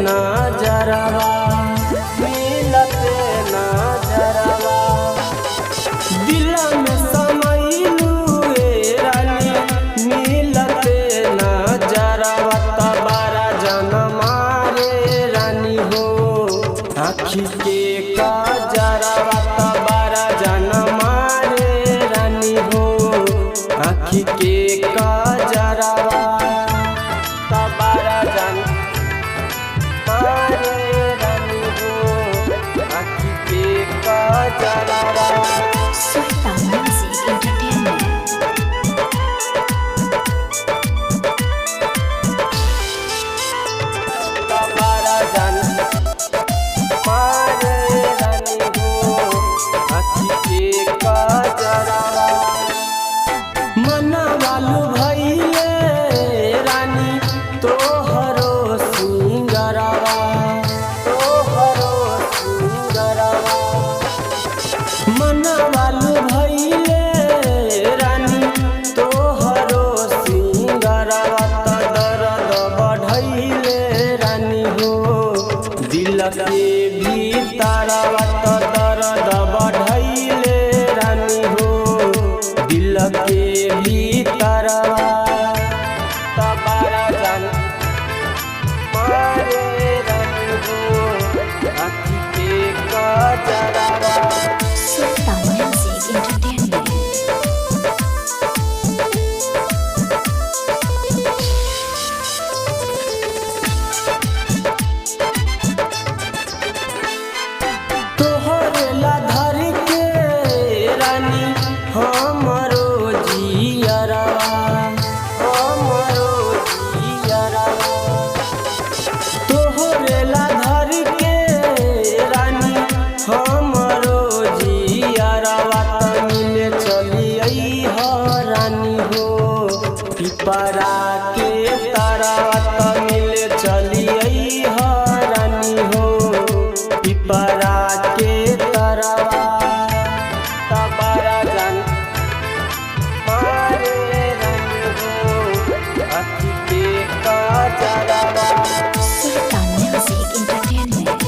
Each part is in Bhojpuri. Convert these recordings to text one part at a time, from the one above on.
नजरवा मिलते नजरवा दिल में समैलू ए रानी मिलते नजरवा तबारा जनमा रे रानी हो आँखी के काजरवा तबारा जनमा रे रानी हो आँखी के काजरवा तबारा जनमा रे रानी हो आँखी के काजरवा Sultan Music Entertainment. तबारा जनमा रे रानी हो आँखी के काजरवा मनवालू भइले रानी तोहरो सिंगरवा मनवालू भइले रानी तोहरो सिंगरवा त दर्द बढ़ैले रानी हो दिल के भीतरवा त दर्द बढ़ैले रानी हो दिल के भीतरवा तबारा जनमा रे रानी हो आँखी के काजरवा Sultan Music Entertainment. तोहरे ला धर के रानी हमरो जियरवा तोहरे ला धर के रानी हमरो जियरवा त मिले चली हो रानी हो पिपरा के तरवा त मिले चली हो रानी हो पिपरा के तरवा तबारा जनमा रे रानी हो आँखी के काजरवा Sultan Music Entertainment.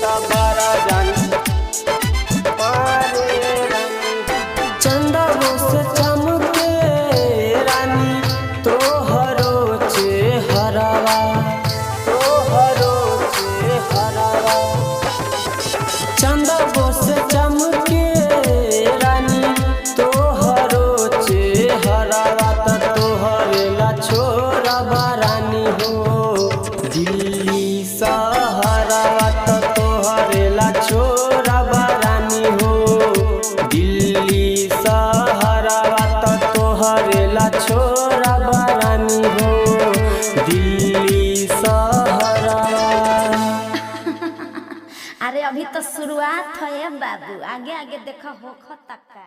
तबारा जनमा रे रानी चंदा से चमके रानी तोहरो चेहरवा चंदा से चमके रानी तोहरो चेहरवा त तोहरे ला छोड़बा रानी हो दिल्ली शहरवा त तोहरे ला छोड़बा रानी हो दिल्ली शहरवा त तोहरे ला छोड़बा रानी हो दिल्ली शहरवा अरे अभी तो शुरुआत है बाबू, आगे आगे देखो होखो तक का।